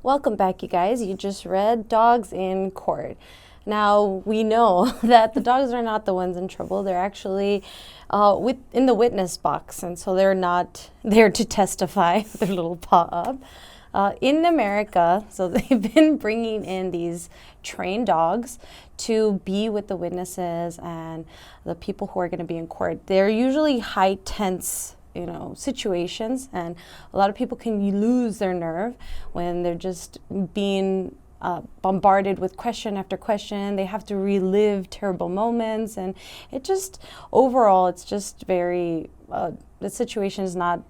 Welcome back, you guys. You just read Dogs in Court. Now, we know that the dogs are not the ones in trouble. They're actually in the witness box, and so they're not there to testify with their little paw up. In America, so they've been bringing in these trained dogs to be with the witnesses and the people who are going to be in court. They're usually high tense situations, and a lot of people can lose their nerve when they're just being bombarded with question after question. They have to relive terrible moments, and overall it's just very, the situation is not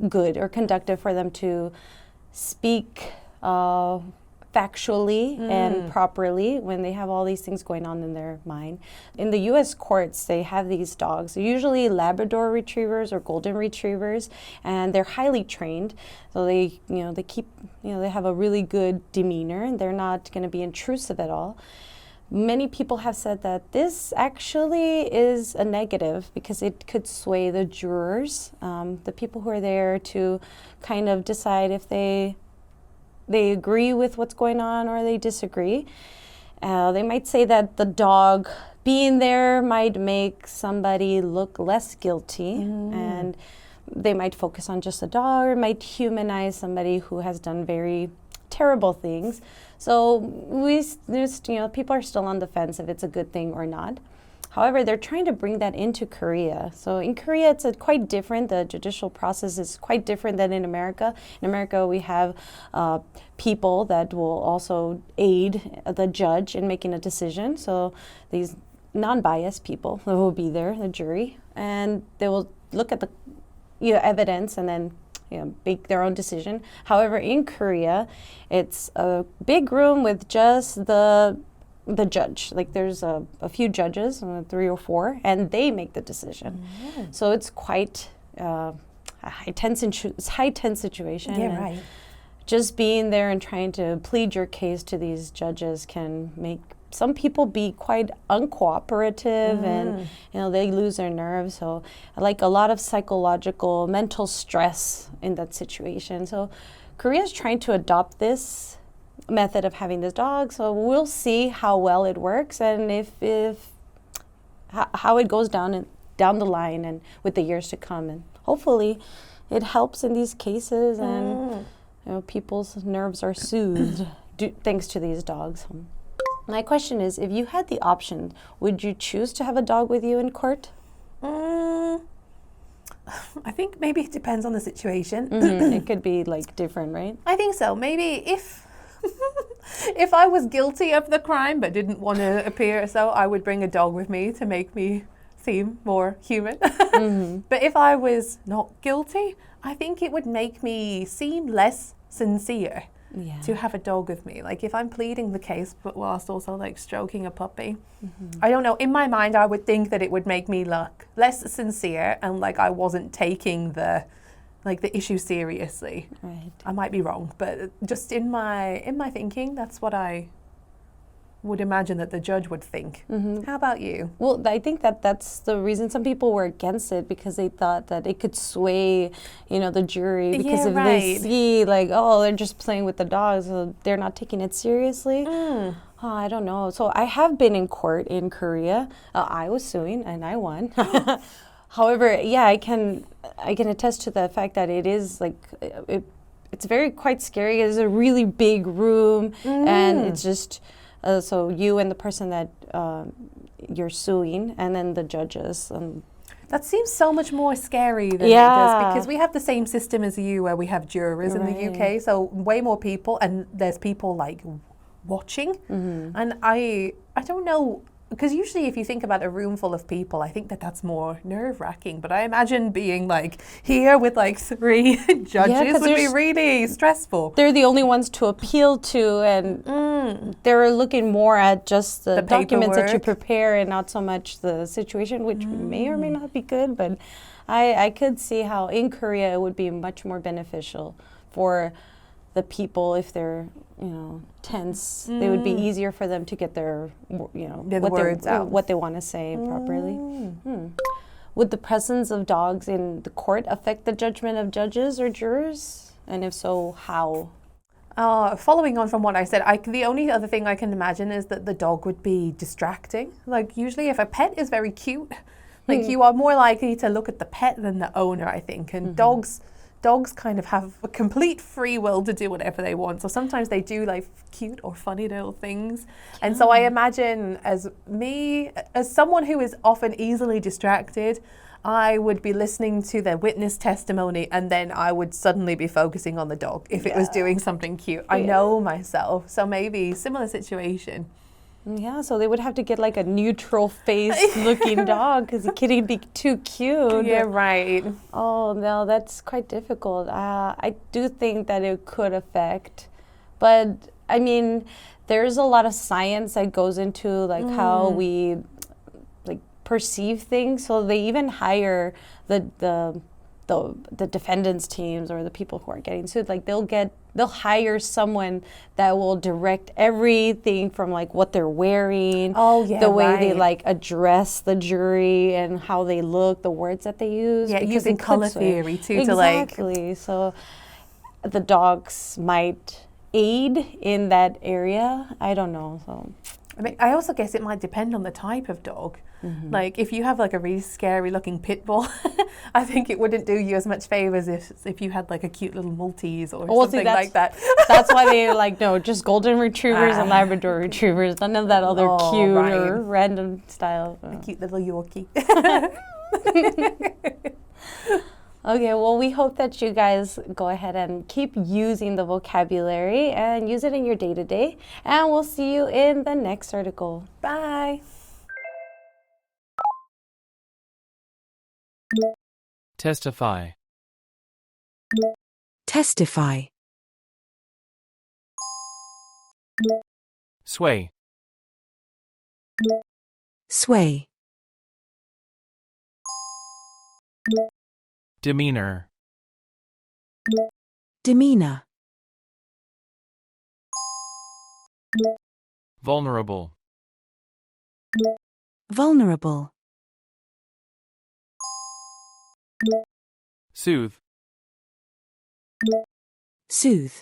good or conductive for them to speak factually and properly when they have all these things going on in their mind. In the U.S. courts, they have these dogs, usually Labrador retrievers or golden retrievers, and they're highly trained. So they have a really good demeanor, and they're not going to be intrusive at all. Many people have said that this actually is a negative because it could sway the jurors, the people who are there to kind of decide if they agree with what's going on or they disagree. They might say that the dog being there might make somebody look less guilty, and they might focus on just the dog, or might humanize somebody who has done very terrible things. So people are still on the fence if it's a good thing or not. However, they're trying to bring that into Korea. So in Korea, it's quite different. The judicial process is quite different than in America. In America, we have people that will also aid the judge in making a decision. So these non-biased people will be there, the jury, and they will look at the evidence and then make their own decision. However, in Korea, it's a big room with just the judge. Like there's a few judges, 3 or 4, and they make the decision. So it's quite a high tense situation. Yeah, right. Just being there and trying to plead your case to these judges can make some people be quite uncooperative, and they lose their nerve. So like a lot of psychological, mental stress in that situation. So Korea is trying to adopt this method of having this dog. So we'll see how well it works and how it goes down the line and with the years to come. And hopefully it helps in these cases, and people's nerves are soothed thanks to these dogs. My question is, if you had the option, would you choose to have a dog with you in court? I think maybe it depends on the situation. It could be like different, right? I think so. Maybe if I was guilty of the crime but didn't want to appear so, I would bring a dog with me to make me seem more human. But if I was not guilty, I think it would make me seem less sincere to have a dog with me. Like if I'm pleading the case but whilst also like stroking a puppy, I don't know, in my mind I would think that it would make me look less sincere and like I wasn't taking the issue seriously. Right. I might be wrong, but just in my thinking, that's what I would imagine that the judge would think. How about you? Well, I think that's the reason some people were against it, because they thought that it could sway, the jury, because if they see like, oh, they're just playing with the dogs, so they're not taking it seriously. I don't know. So I have been in court in Korea. I was suing and I won. However, yeah, I can attest to the fact that it is like it's quite scary. It's a really big room, and it's just so you and the person that you're suing, and then the judges. That seems so much more scary than it does, because we have the same system as you, where we have jurors in the UK, so way more people, and there's people like watching, and I don't know. Because usually if you think about a room full of people, I think that's more nerve-wracking. But I imagine being like here with like 3 judges would be really stressful. They're the only ones to appeal to, and they're looking more at just the documents that you prepare and not so much the situation, which may or may not be good. But I could see how in Korea it would be much more beneficial for the people if they're tense. It would be easier for them to get their words out, what they want to say properly. Would the presence of dogs in the court affect the judgment of judges or jurors, and if so, how? Following on from what I said, the only other thing I can imagine is that the dog would be distracting. Like usually if a pet is very cute, like you are more likely to look at the pet than the owner, I think. And dogs kind of have a complete free will to do whatever they want. So sometimes they do like cute or funny little things. Yeah. And so I imagine as someone who is often easily distracted, I would be listening to the witness testimony and then I would suddenly be focusing on the dog if it was doing something cute. I know myself. So maybe similar situation. Yeah, so they would have to get like a neutral face looking dog because the kitty would be too cute. Yeah, right. Oh, no, that's quite difficult. I do think that it could affect, but I mean, there's a lot of science that goes into like how we like perceive things. So they even hire the defendants teams or the people who are getting sued. Like they'll hire someone that will direct everything from like what they're wearing, the way they like address the jury and how they look, the words that they use. Yeah, using color theory too. Exactly. So the dogs might aid in that area. I don't know. So I mean, I also guess it might depend on the type of dog. Like if you have like a really scary looking pit bull, I think it wouldn't do you as much favors if you had like a cute little Maltese or something like that. That's why they like, no, just golden retrievers and Labrador retrievers. None of that other cute or random style. A cute little Yorkie. Okay, well, we hope that you guys go ahead and keep using the vocabulary and use it in your day-to-day. And we'll see you in the next article. Bye. Testify. Testify. Sway. Sway. Demeanor. Demeanor. Vulnerable. Vulnerable. Soothe. Soothe.